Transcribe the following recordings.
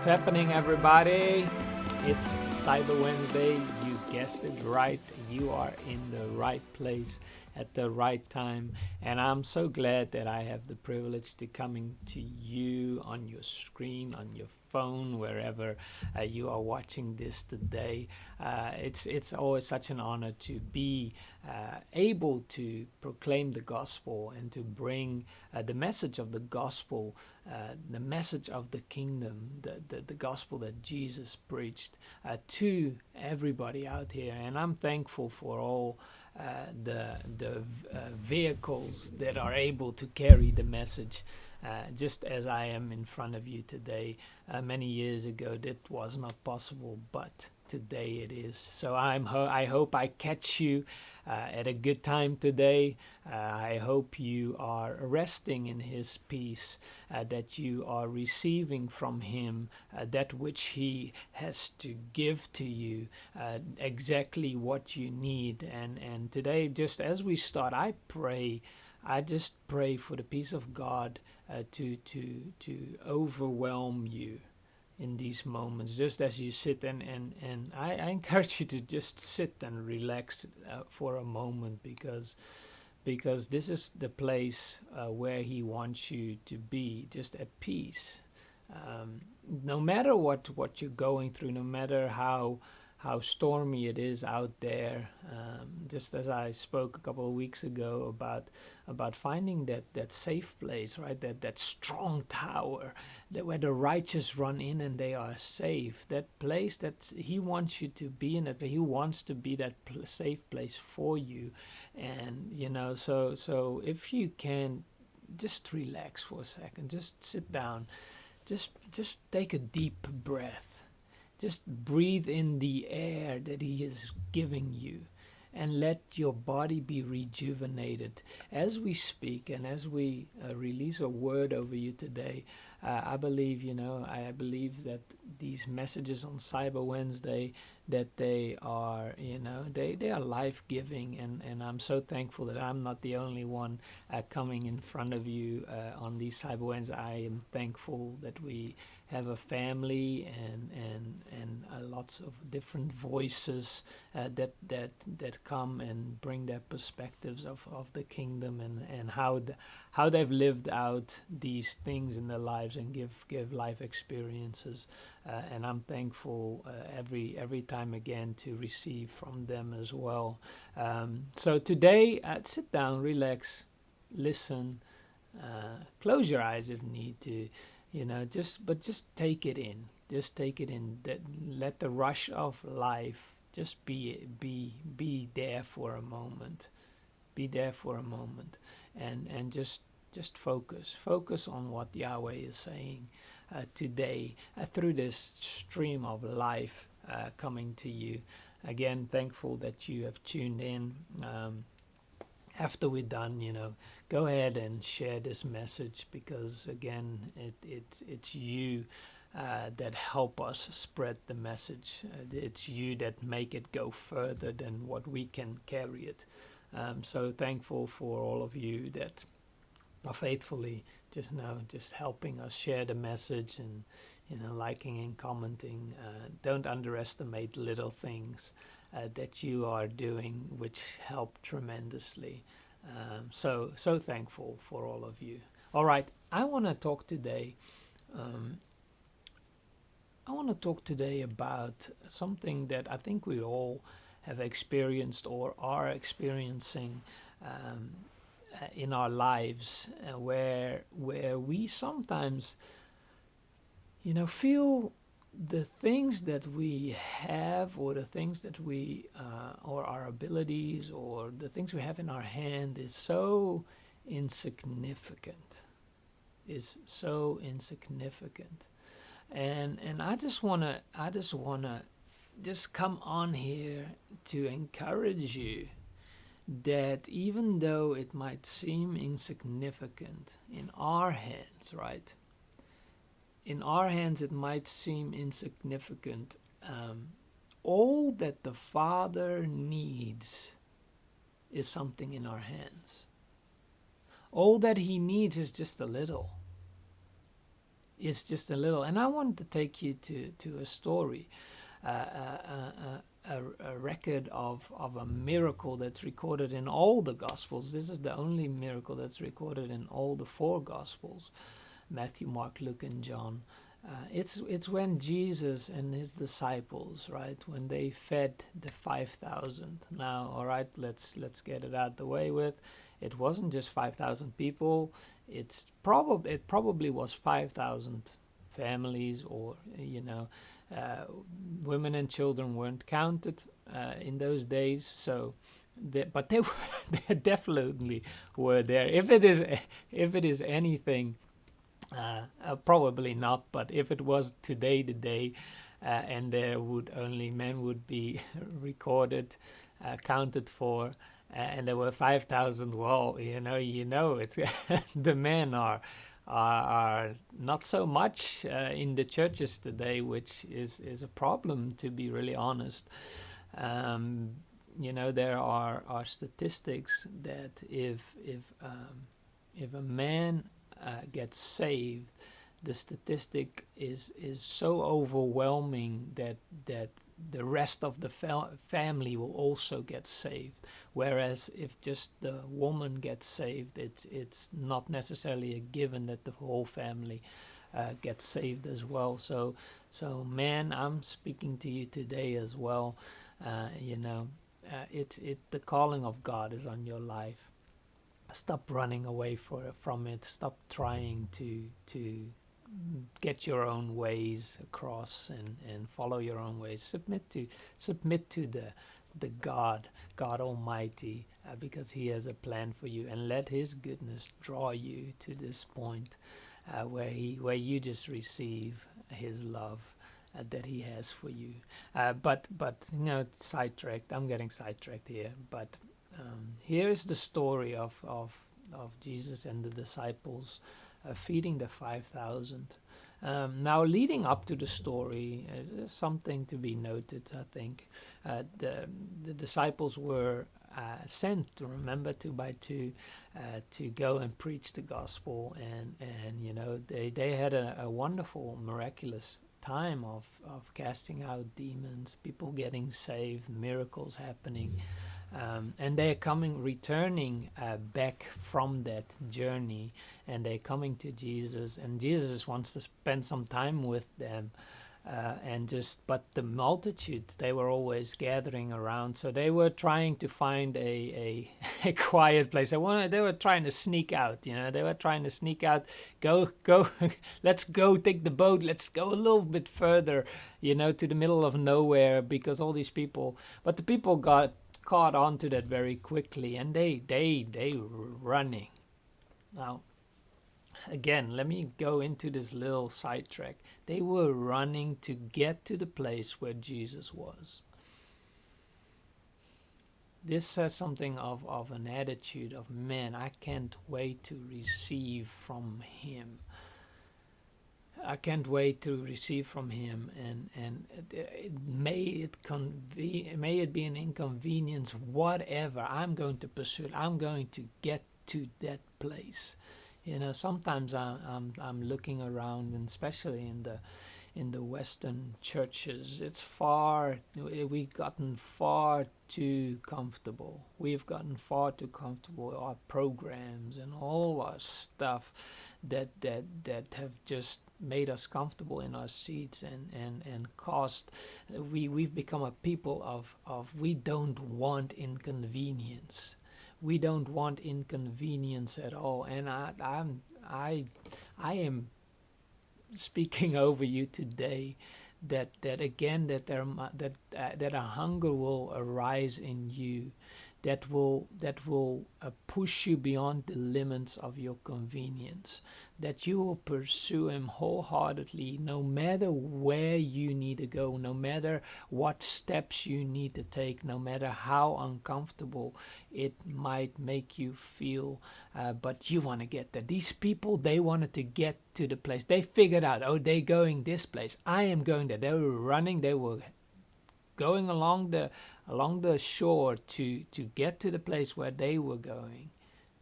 What's happening, everybody? It's Cyber Wednesday. You guessed it right. You are in the right place at the right time. And I'm so glad that I have the privilege to coming to you on your screen, on your phone, wherever you are watching this today. It's always such an honor to be able to proclaim the gospel and to bring the message of the gospel, the message of the kingdom, the gospel that Jesus preached to everybody out here. And I'm thankful for all the vehicles that are able to carry the message. Just as I am in front of you today. Many years ago that was not possible, but today it is. So I hope I catch you at a good time today. I hope you are resting in His peace, that you are receiving from Him that which He has to give to you, exactly what you need. And today, just as we start, I just pray for the peace of God to overwhelm you in these moments, just as you sit and I encourage you to just sit and relax for a moment, because this is the place where He wants you to be, just at peace. No matter what you're going through, no matter how stormy it is out there, just as I spoke a couple of weeks ago about finding that safe place, right? That strong tower, where the righteous run in and they are safe. That place that He wants you to be in. That He wants to be that safe place for you. And so if you can, just relax for a second. Just sit down. Just take a deep breath. Just breathe in the air that He is giving you, and let your body be rejuvenated. As we speak and as we release a word over you today, I believe that these messages on Cyber Wednesday, that they are, they are life-giving, and I'm so thankful that I'm not the only one coming in front of you on these Cyber Wednesdays. I am thankful that we have a family and lots of different voices that come and bring their perspectives of the kingdom and how they've lived out these things in their lives and give life experiences. And I'm thankful every time again to receive from them as well. So today, sit down, relax, listen, close your eyes if need to. Just take it in. Just take it in. Let the rush of life just be there for a moment. Be there for a moment, and just focus on what Yahweh is saying today through this stream of life coming to you. Again, thankful that you have tuned in. After we're done, go ahead and share this message, because again, it's you that help us spread the message. It's you that make it go further than what we can carry it. So thankful for all of you that are faithfully just helping us share the message and liking and commenting. Don't underestimate little things that you are doing, which help tremendously. So thankful for all of you. All right, I want to talk today. About something that I think we all have experienced or are experiencing in our lives, where we sometimes feel the things that we have, or the things that we or our abilities, or the things we have in our hand is so insignificant. And I just wanna come on here to encourage you that even though it might seem insignificant in our hands, right? In our hands it might seem insignificant. All that the Father needs is something in our hands. All that He needs is just a little. It's just a little. And I wanted to take you to a story, a record of a miracle that's recorded in all the Gospels. This is the only miracle that's recorded in all the four Gospels: Matthew, Mark, Luke, and John. It's when Jesus and his disciples, right, when they fed the 5,000. Now, all right, let's get it out the way with. It wasn't just 5,000 people. It probably was 5,000 families, or uh, women and children weren't counted in those days. So, but they were, they definitely were there. If it is anything, probably not. But if it was today, and there would only men would be recorded, counted for, and there were 5,000. Well, it's the men are not so much in the churches today, which is a problem, to be really honest. There are statistics that if a man gets saved, the statistic is so overwhelming that the rest of the family will also get saved. Whereas if just the woman gets saved, it's not necessarily a given that the whole family gets saved as well. So man, I'm speaking to you today as well. The calling of God is on your life. Stop running away from it. Stop trying to get your own ways across and follow your own ways. Submit to the God Almighty, because He has a plan for you, and let His goodness draw you to this point where you just receive His love that He has for you. But sidetracked. I'm getting sidetracked here. But here is the story of Jesus and the disciples feeding the 5,000. Now, leading up to the story is something to be noted, I think. The disciples were sent, remember, 2 by 2, to go and preach the gospel, and they had a wonderful, miraculous time of casting out demons, people getting saved, miracles happening. And they're returning back from that journey, and they're coming to Jesus, and Jesus wants to spend some time with them. But the multitudes, they were always gathering around, so they were trying to find a quiet place. They were trying to sneak out, they were trying to sneak out, go, let's go take the boat, let's go a little bit further, to the middle of nowhere, because all these people, but the people got caught on to that very quickly, and they were running. Now, again, let me go into this little sidetrack. They were running to get to the place where Jesus was. This says something of an attitude of, man, I can't wait to receive from Him. I can't wait to receive from Him, and may it be an inconvenience, whatever. I'm going to pursue it. I'm going to get to that place. Sometimes I'm looking around, and especially in the Western churches, we've gotten far too comfortable. We've gotten far too comfortable. Our programs and all our stuff that have just made us comfortable in our seats and caused we've become a people of we don't want inconvenience. We don't want inconvenience at all. And I am speaking over you today that again that a hunger will arise in you that will push you beyond the limits of your convenience, that you will pursue Him wholeheartedly, no matter where you need to go, no matter what steps you need to take, no matter how uncomfortable it might make you feel, but you want to get there. These people, they wanted to get to the place. They figured out, oh, they're going this place, I am going there. They were running, they were going along the shore to get to the place where they were going.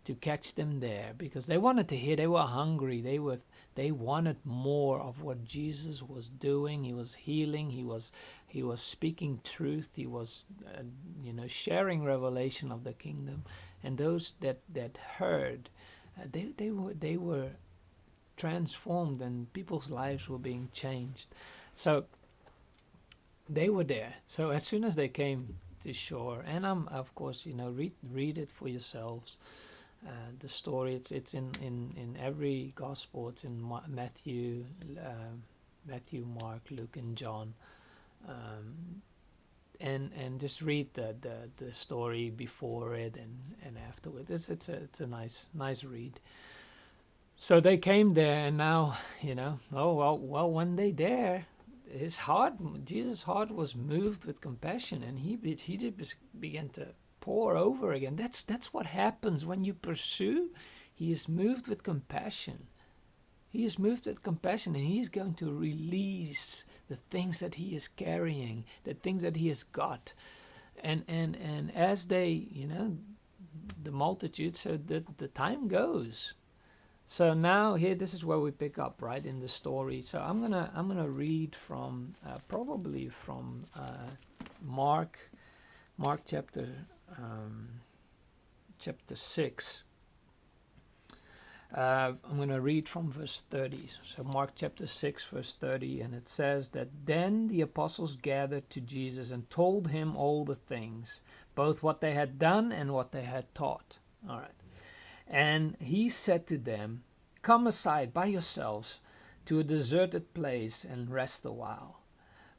to catch them there, because they wanted to hear. They were hungry. They wanted more of what Jesus was doing. He was healing. He was speaking truth. He was sharing revelation of the kingdom. And those that heard, they were transformed, and people's lives were being changed. So they were there. So as soon as they came to shore, and of course, read it for yourselves. The story, it's in every gospel. It's in Matthew, Mark, Luke, and John. And just read the story before it and afterwards. It's a nice read. So they came there, and now when they there, Jesus' heart was moved with compassion, and he just began to pour over again. That's what happens when you pursue. He is moved with compassion. He is moved with compassion, and he is going to release the things that he is carrying, the things that he has got. And as they, the multitude, so the time goes. So now here, this is where we pick up, right, in the story. So I'm gonna read from probably from Mark chapter 6. I'm going to read from verse 30. So Mark chapter 6, verse 30, and it says that then the apostles gathered to Jesus and told him all the things, both what they had done and what they had taught. All right. And he said to them, "Come aside by yourselves to a deserted place and rest a while.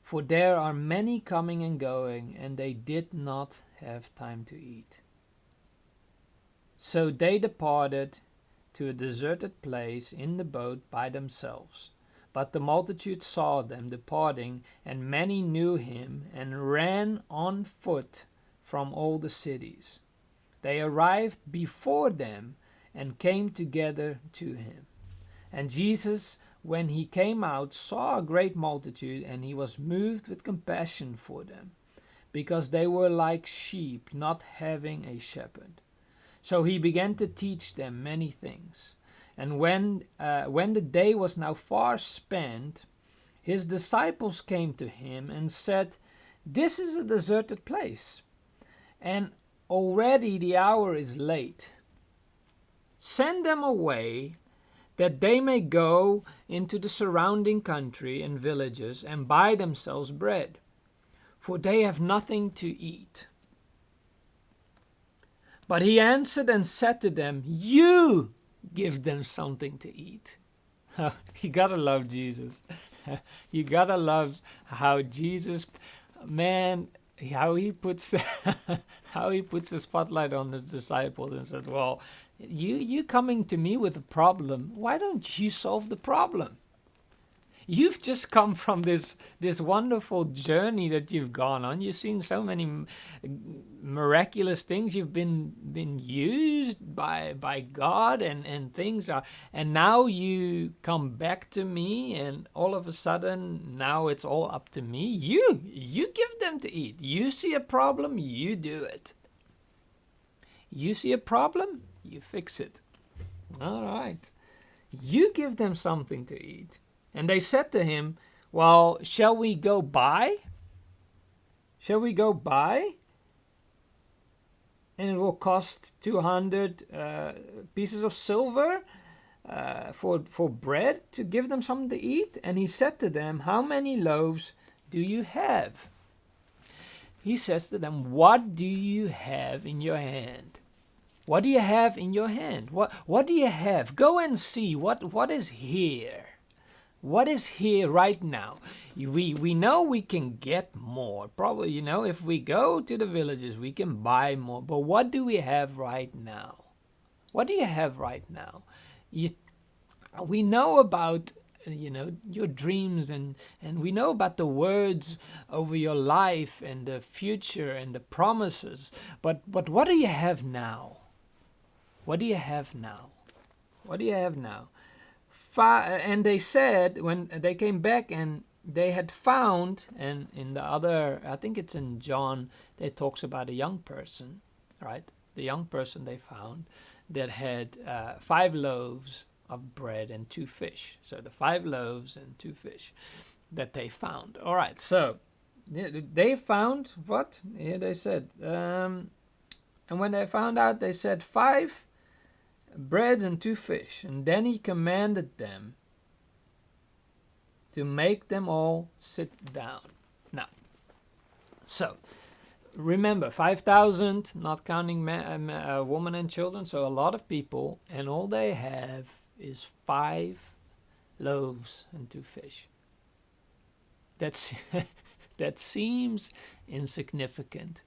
For there are many coming and going, and they did not have time to eat." So they departed to a deserted place in the boat by themselves. But the multitude saw them departing, and many knew him, and ran on foot from all the cities. They arrived before them, and came together to him. And Jesus, when he came out, saw a great multitude, and he was moved with compassion for them, because they were like sheep not having a shepherd. So he began to teach them many things. And when the day was now far spent, his disciples came to him and said, "This is a deserted place, and already the hour is late. Send them away, that they may go into the surrounding country and villages and buy themselves bread, for they have nothing to eat." But he answered and said to them, "You give them something to eat." You gotta love Jesus. You gotta love how Jesus, man, how he puts the spotlight on his disciples and said, "Well, you coming to me with a problem. Why don't you solve the problem? You've just come from this wonderful journey that you've gone on. You've seen so many miraculous things. You've been used by God, and things are, and now you come back to me, and all of a sudden now it's all up to me. You give them to eat. You see a problem, you do it. You see a problem, you fix it. All right. You give them something to eat." And they said to him, "Well, shall we go buy? Shall we go buy? And it will cost 200 pieces of silver for bread to give them something to eat?" And he said to them, "How many loaves do you have?" He says to them, "What do you have in your hand? What do you have in your hand? What do you have? Go and see what is here. What is here right now? We know we can get more. Probably, if we go to the villages, we can buy more. But what do we have right now? What do you have right now? We know about, your dreams, and we know about the words over your life and the future and the promises. But what do you have now? What do you have now? What do you have now? And they said, when they came back and they had found, and in the other, I think it's in John, it talks about a young person, right? The young person they found. that had 5 loaves of bread and 2 fish. So the 5 loaves and 2 fish that they found. All right, so they found what? Here they said, and when they found out, they said 5 bread and 2 fish. And then he commanded them to make them all sit down. Now, so remember, 5,000, not counting women and children, so a lot of people, and all they have is 5 loaves and 2 fish. That's that seems insignificant.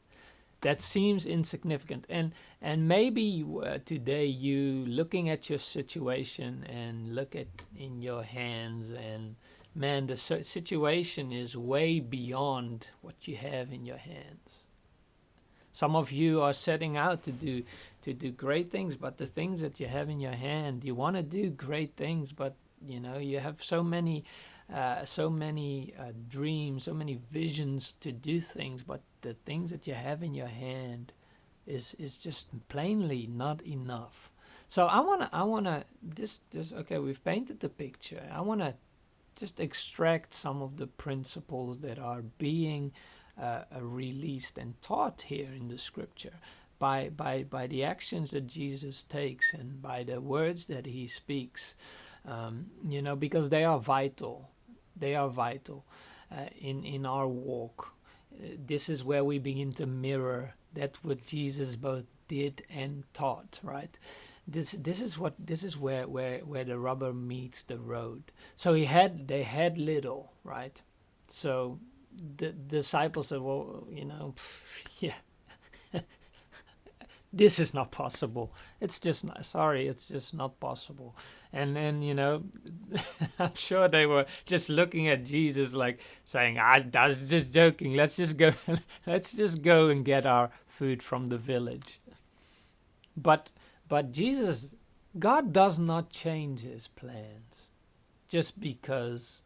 That seems insignificant. And maybe today you looking at your situation and look at in your hands, and man, the situation is way beyond what you have in your hands. Some of you are setting out to do great things, but the things that you have in your hand, you want to do great things, but you have so many dreams, so many visions to do things, but the things that you have in your hand is just plainly not enough. So I wanna just okay, we've painted the picture. I wanna just extract some of the principles that are being released and taught here in the scripture by the actions that Jesus takes and by the words that he speaks, because they are vital. They are vital in our walk. This is where we begin to mirror that what Jesus both did and taught, right? This is where the rubber meets the road. So they had little, right? So the disciples said, well, yeah, this is not possible. It's just not possible. And then, I'm sure they were just looking at Jesus like saying, I was just joking. Let's just go and get our food from the village. But God does not change his plans just because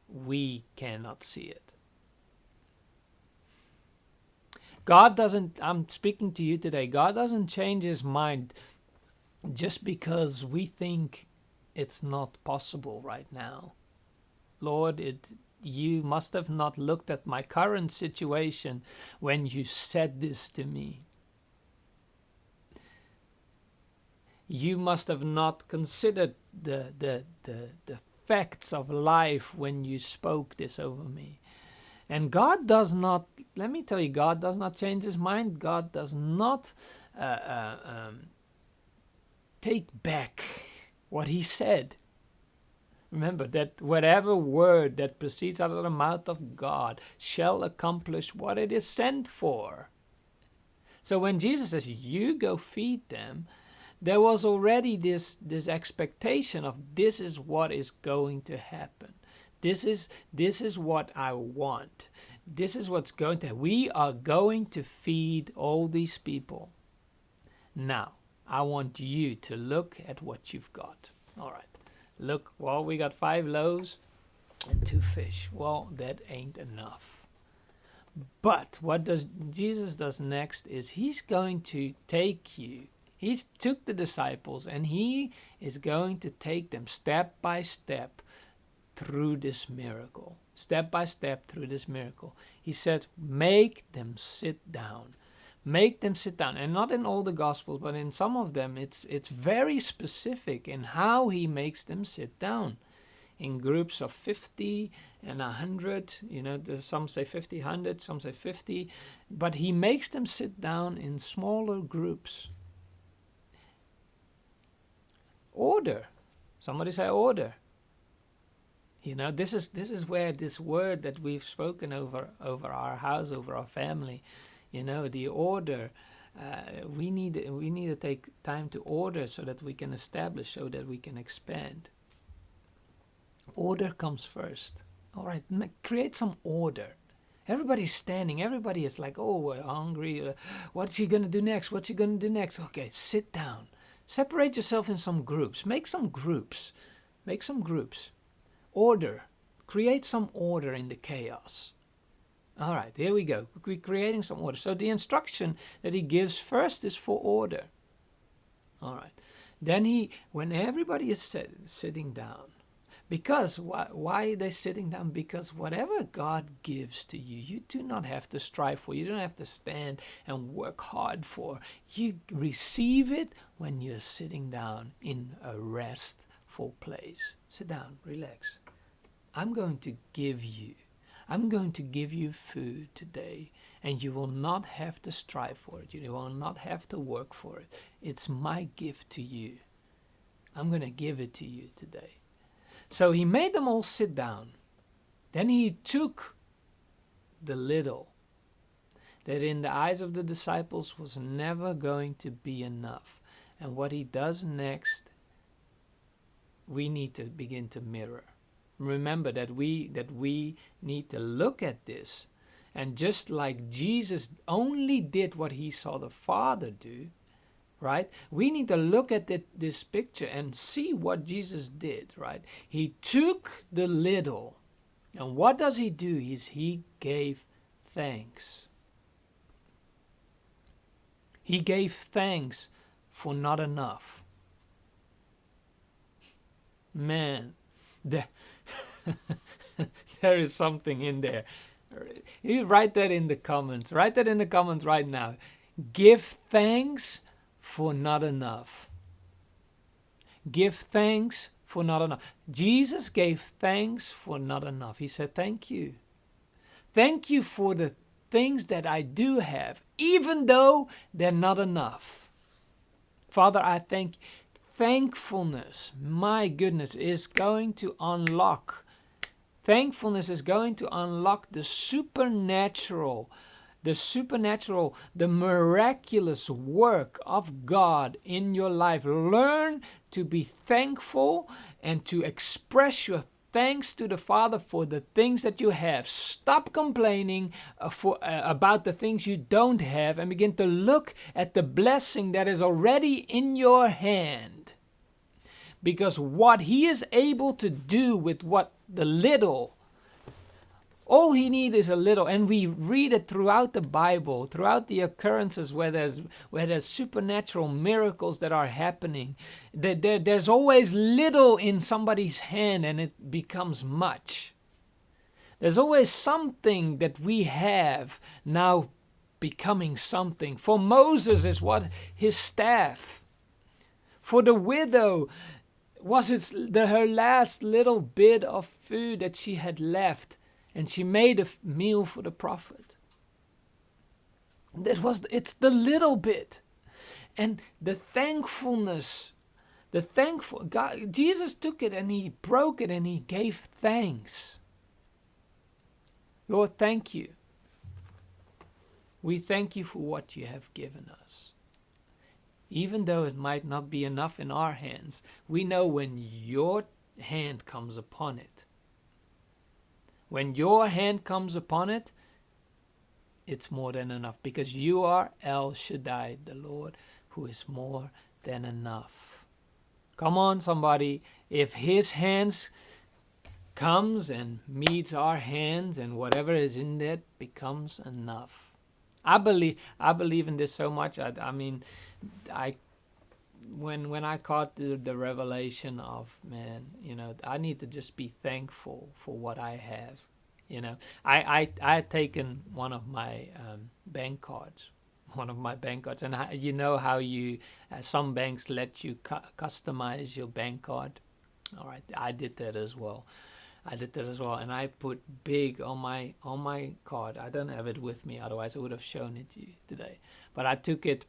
we cannot see it. I'm speaking to you today, God doesn't change his mind just because we think it's not possible right now. Lord, you must have not looked at my current situation when you said this to me. You must have not considered the facts of life when you spoke this over me. And God does not, let me tell you, God does not change his mind. God does not take back what he said. Remember that whatever word that proceeds out of the mouth of God shall accomplish what it is sent for. So when Jesus says, you go feed them, there was already this expectation of this is what is going to happen. This is what I want. This is what's going to happen. We are going to feed all these people. Now, I want you to look at what you've got. All right. Look, well, we got 5 loaves and 2 fish. Well, that ain't enough. But what Jesus does next is he's going to take you. He took the disciples and he is going to take them step by step through this miracle. Step by step through this miracle. He said, make them sit down. Make them sit down. And not in all the Gospels, but in some of them, it's very specific in how he makes them sit down. In groups of 50 and 100, some say 50, 100, some say 50. But he makes them sit down in smaller groups. Order. Somebody say order. This is where this word that we've spoken over our house, over our family, the order. We need to take time to order so that we can establish, so that we can expand. Order comes first. All right, create some order. Everybody's standing. Everybody is like, oh, we're hungry. What's he gonna do next? What's he gonna do next? Okay, sit down. Separate yourself in some groups. Make some groups. Order. Create some order in the chaos. All right, here we go. We're creating some order. So the instruction that he gives first is for order. All right. Then when everybody is sitting down, because why are they sitting down? Because whatever God gives to you, you do not have to strive for. You don't have to stand and work hard for. You receive it when you're sitting down in a restful place. Sit down, relax. I'm going to give you food today, and you will not have to strive for it. You will not have to work for it. It's my gift to you. I'm going to give it to you today. So he made them all sit down. Then he took the little that in the eyes of the disciples was never going to be enough. And what he does next, we need to begin to mirror. Remember that we need to look at this. And just like Jesus only did what he saw the Father do, right? We need to look at this picture and see what Jesus did, right? He took the little, and what does he do? He gave thanks. He gave thanks for not enough. Man, there is something in there. You write that in the comments. Write that in the comments right now. Give thanks for not enough. Give thanks for not enough. Jesus gave thanks for not enough. He said, thank you. Thank you for the things that I do have, even though they're not enough. Father, I thank you. Thankfulness, my goodness, is going to unlock. Thankfulness is going to unlock the supernatural, the miraculous work of God in your life. Learn to be thankful and to express your thanks to the Father for the things that you have. Stop complaining about the things you don't have and begin to look at the blessing that is already in your hand. Because what He is able to do with what the little, all He needs is a little, and we read it throughout the Bible, throughout the occurrences where there's supernatural miracles that are happening. There's always little in somebody's hand, and it becomes much. There's always something that we have now becoming something. For Moses is what his staff. For the widow was her last little bit of food that she had left. And she made a meal for the prophet. It's the little bit. And the thankfulness, God, Jesus took it and He broke it and He gave thanks. Lord, thank you. We thank you for what you have given us. Even though it might not be enough in our hands, we know when your hand comes upon it, when your hand comes upon it, it's more than enough. Because you are El Shaddai, the Lord, who is more than enough. Come on, somebody. If His hands comes and meets our hands, and whatever is in that becomes enough. I believe in this so much. When I caught the revelation of, man, I need to just be thankful for what I have. I had taken one of my bank cards, and you know how some banks let you customize your bank card. All right, I did that as well. And I put big on my card. I don't have it with me, otherwise I would have shown it to you today. But I took it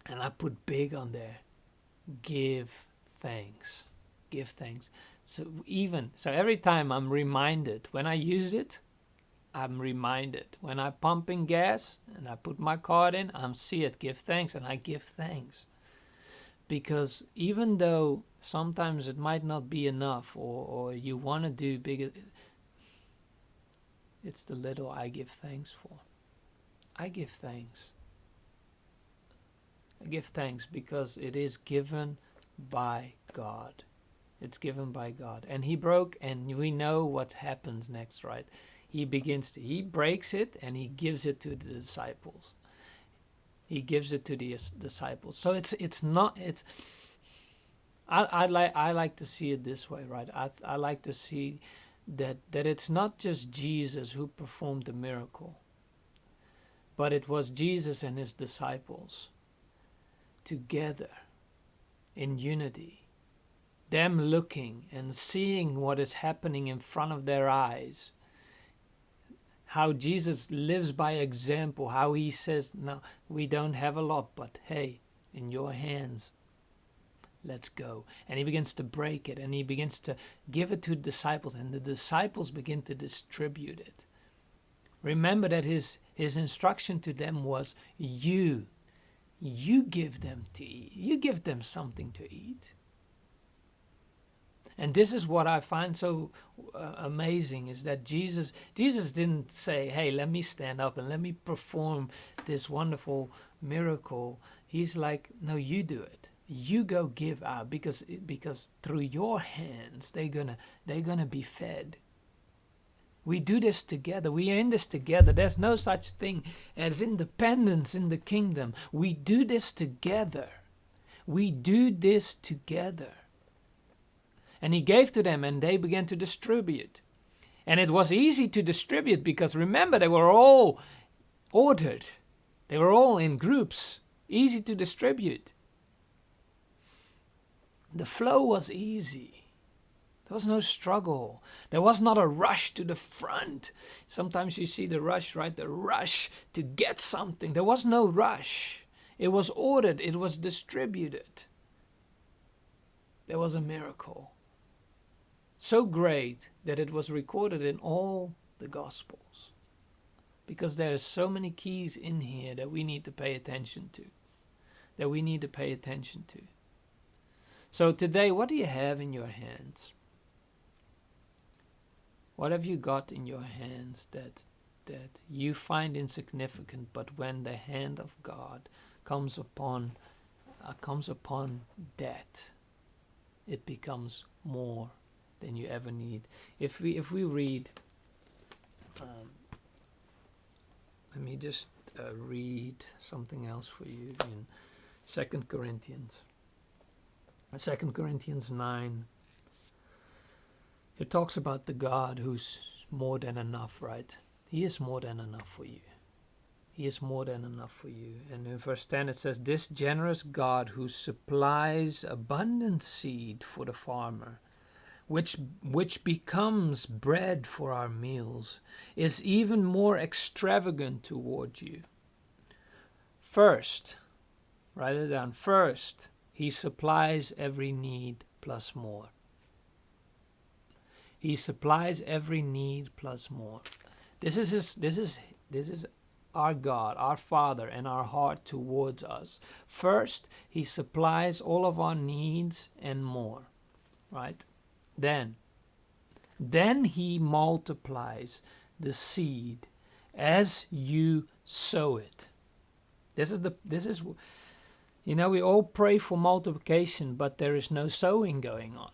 and I put big on there. Give thanks. Give thanks. So every time I'm reminded, when I use it, I'm reminded. When I'm pumping gas and I put my card in, I see it, give thanks, and I give thanks. Because even though sometimes it might not be enough, or you want to do bigger, it's the little I give thanks for. I give thanks. I give thanks because it is given by God. It's given by God. And He broke, and we know what happens next, right? He breaks it and He gives it to the disciples. He gives it to the disciples. So it's not it's. I like to see it this way, right? I like to see that it's not just Jesus who performed the miracle, but it was Jesus and his disciples together in unity, them looking and seeing what is happening in front of their eyes, how Jesus lives by example, how he says, no, we don't have a lot, but hey, in your hands, let's go. And he begins to break it, and he begins to give it to the disciples, and the disciples begin to distribute it. Remember that his instruction to them was, you give them to eat. You give them something to eat. And this is what I find so amazing, is that Jesus didn't say, hey, let me stand up and let me perform this wonderful miracle. He's like, no, you do it. You go give out, because through your hands they're gonna be fed. We do this together. We are in this together. There's no such thing as independence in the kingdom. We do this together. We do this together. And he gave to them, and they began to distribute. And it was easy to distribute because, remember, they were all ordered. They were all in groups. Easy to distribute. The flow was easy. There was no struggle. There was not a rush to the front. Sometimes you see the rush, right? The rush to get something. There was no rush. It was ordered. It was distributed. There was a miracle. So great that it was recorded in all the Gospels. Because there are so many keys in here that we need to pay attention to. So today, what do you have in your hands? What have you got in your hands that you find insignificant, but when the hand of God comes upon that, it becomes more than you ever need. If we read, let me just read something else for you in 2 Corinthians. 2 Corinthians 9. It talks about the God who's more than enough, right? He is more than enough for you. He is more than enough for you. And in verse 10 it says, this generous God who supplies abundant seed for the farmer, which becomes bread for our meals, is even more extravagant toward you. First, write it down, first, he supplies every need plus more. He supplies every need plus more. This is our God, our Father, and our heart towards us. First, he supplies all of our needs and more, right? Then he multiplies the seed as you sow it. This is we all pray for multiplication, but there is no sowing going on.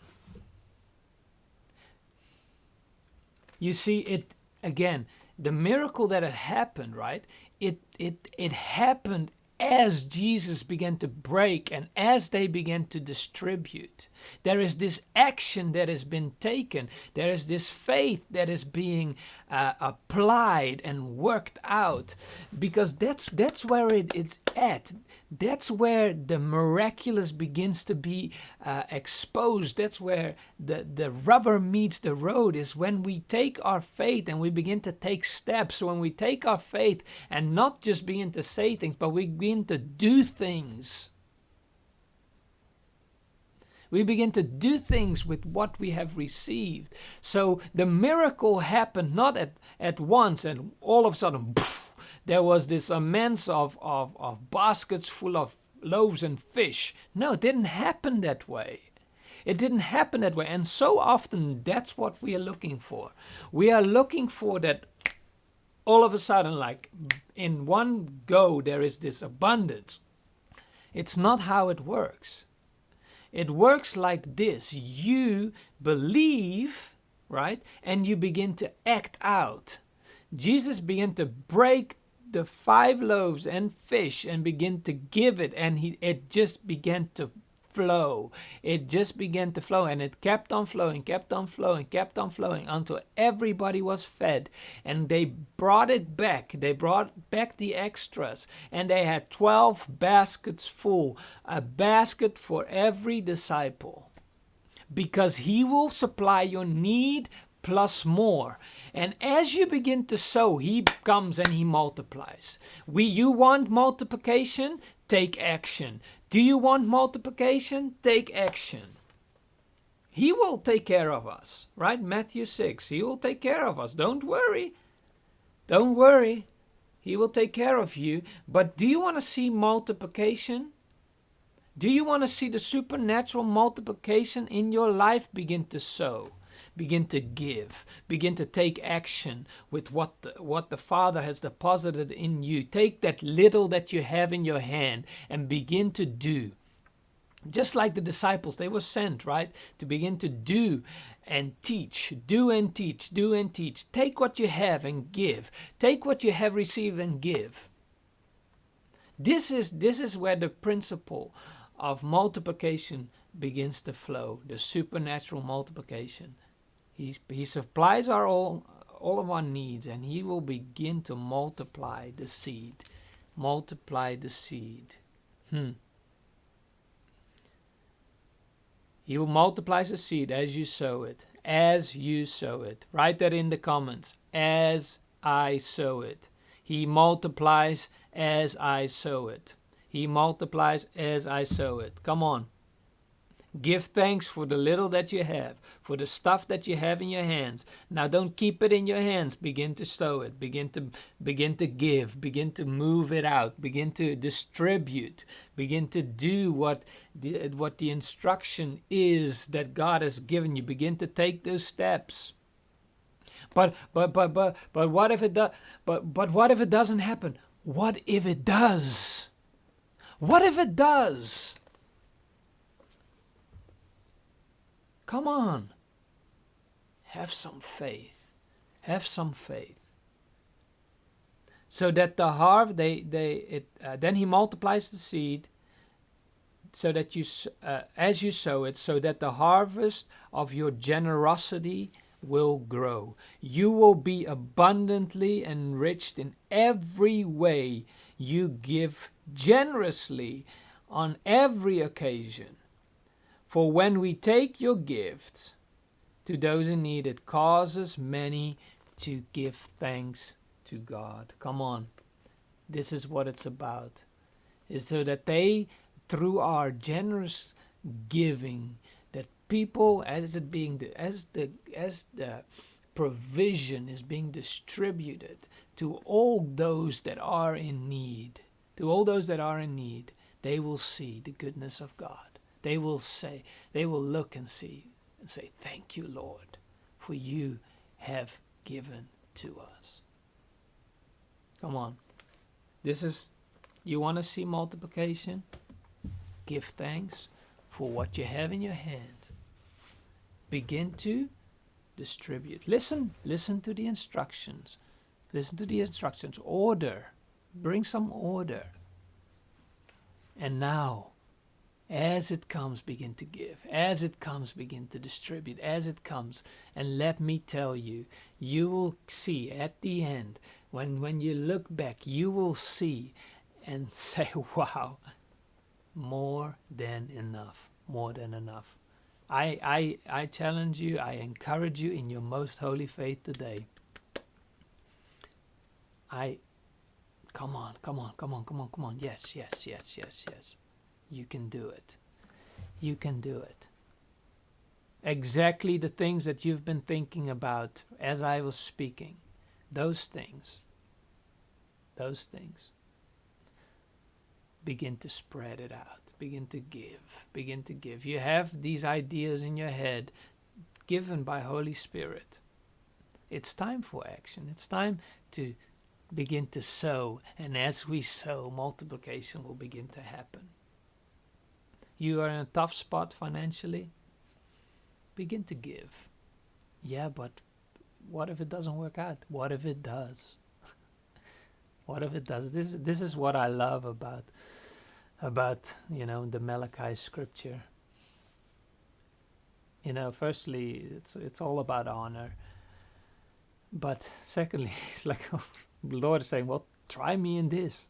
You see, it again, the miracle that had happened, right? It happened as Jesus began to break and as they began to distribute. There is this action that has been taken. There is this faith that is being applied and worked out, because that's where it's at. That's where the miraculous begins to be exposed. That's where the rubber meets the road, is when we take our faith and we begin to take steps. When we take our faith and not just begin to say things, but we begin to do things. We begin to do things with what we have received. So the miracle happened not at once and all of a sudden, poof, there was this immense of baskets full of loaves and fish. No, it didn't happen that way. It didn't happen that way. And so often that's what we are looking for. We are looking for that all of a sudden, like in one go, there is this abundance. It's not how it works. It works like this. You believe, right? And you begin to act out. Jesus began to break the 5 loaves and fish and begin to give it, and it just began to flow. It just began to flow, and it kept on flowing, kept on flowing, kept on flowing until everybody was fed. And they brought it back. They brought back the extras, and they had 12 baskets full, a basket for every disciple, because he will supply your need plus more. And as you begin to sow, he comes and he multiplies. You want multiplication? Take action. Do you want multiplication? Take action. He will take care of us, right? Matthew 6, he will take care of us. Don't worry. Don't worry. He will take care of you. But do you want to see multiplication? Do you want to see the supernatural multiplication in your life? Begin to sow. Begin to give. Begin to take action with what the Father has deposited in you. Take that little that you have in your hand and begin to do. Just like the disciples, they were sent, right, to begin to do and teach. Do and teach. Do and teach. Take what you have and give. Take what you have received and give. This is where the principle of multiplication begins to flow. The supernatural multiplication. He supplies all of our needs, and he will begin to multiply the seed. Multiply the seed. He will multiply the seed as you sow it. As you sow it. Write that in the comments. As I sow it. He multiplies as I sow it. He multiplies as I sow it. Come on. Give thanks for the little that you have, for the stuff that you have in your hands. Now don't keep it in your hands. Begin to sow it. Begin to give. Begin to move it out. Begin to distribute. Begin to do what the instruction is that God has given you. Begin to take those steps. But what if it does? But what if it doesn't happen? What if it does? What if it does? Come on. Have some faith. Have some faith. So that the harvest, then he multiplies the seed, so that you, as you sow it, so that the harvest of your generosity will grow. You will be abundantly enriched in every way. You give generously on every occasion. For when we take your gifts to those in need, it causes many to give thanks to God. Come on. This is what it's about. Is so that they, through our generous giving, that people, as the provision is being distributed to all those that are in need, they will see the goodness of God. They will look and see and say, thank you, Lord, for you have given to us. Come on. You want to see multiplication? Give thanks for what you have in your hand. Begin to distribute. Listen to the instructions. Listen to the instructions. Order. Bring some order. And now, as it comes, begin to give. As it comes, begin to distribute. As it comes. And let me tell you, you will see at the end, when you look back, you will see and say, wow, more than enough. More than enough. I challenge you, I encourage you in your most holy faith today. Come on. Yes. You can do it. You can do it. Exactly the things that you've been thinking about as I was speaking. Those things. Begin to spread it out. Begin to give. You have these ideas in your head given by Holy Spirit. It's time for action. It's time to begin to sow. And as we sow, multiplication will begin to happen. You are in a tough spot financially, begin to give. Yeah, but what if it doesn't work out? What if it does? What if it does? This is what I love about the Malachi scripture. Firstly, it's all about honor, but secondly, it's like the Lord is saying, "Well, try me in this."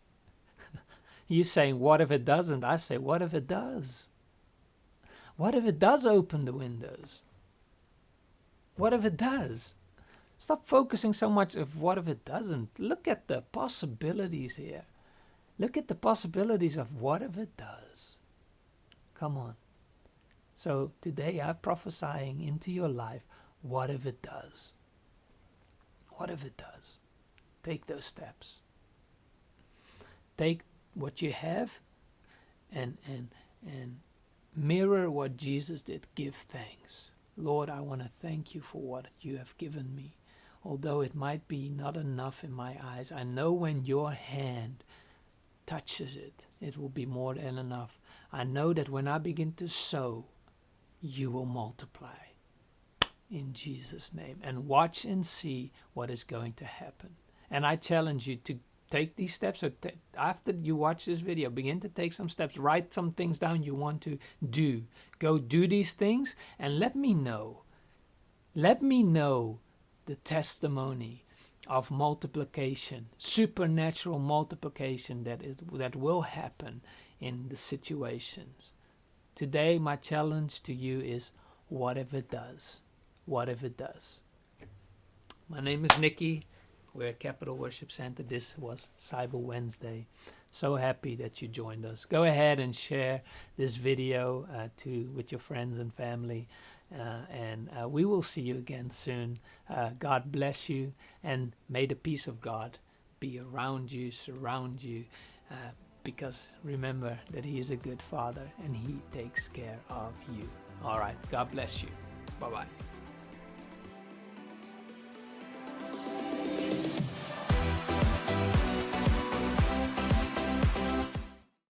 He's saying, "What if it doesn't?" I say, "What if it does? What if it does open the windows? What if it does?" Stop focusing so much of what if it doesn't. Look at the possibilities here. Look at the possibilities of what if it does. Come on. So today I'm prophesying into your life, what if it does? What if it does? Take those steps. Take what you have and mirror what Jesus did. Give thanks. Lord, I want to thank you for what you have given me. Although it might be not enough in my eyes, I know when your hand touches it, it will be more than enough. I know that when I begin to sow, you will multiply. In Jesus' name. And watch and see what is going to happen. And I challenge you to take these steps. After you watch this video, begin to take some steps. Write some things down you want to do. Go do these things and let me know. Let me know the testimony of multiplication, supernatural multiplication that will happen in the situations. Today, my challenge to you is, what if it does? What if it does? My name is Nicky. We're at Capital Worship Center. This was Cyber Wednesday. So happy that you joined us. Go ahead and share this video with your friends and family. And we will see you again soon. God bless you, and may the peace of God be around you, surround you, because remember that He is a good Father and He takes care of you. All right, God bless you. Bye-bye.